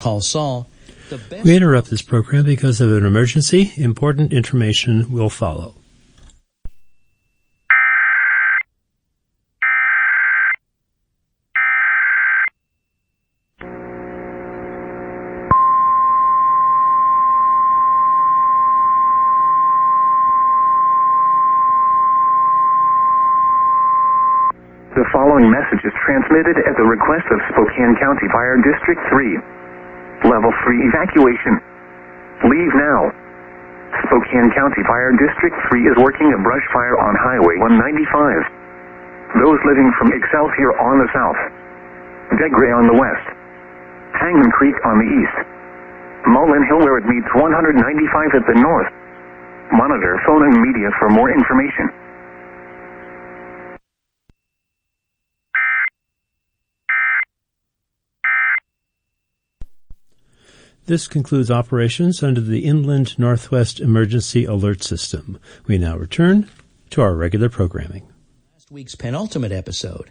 Call Saul. We interrupt this program because of an emergency. Important information will follow. The following message is transmitted at the request of Spokane County Fire District 3. Level 3 evacuation. Leave now. Spokane County Fire District 3 is working a brush fire on Highway 195. Those living from Excelsior on the south, Degray on the west, Hangman Creek on the east, Mullen Hill where it meets 195 at the north. Monitor phone and media for more information. This concludes operations under the Inland Northwest Emergency Alert System. We now return to our regular programming. Last week's penultimate episode.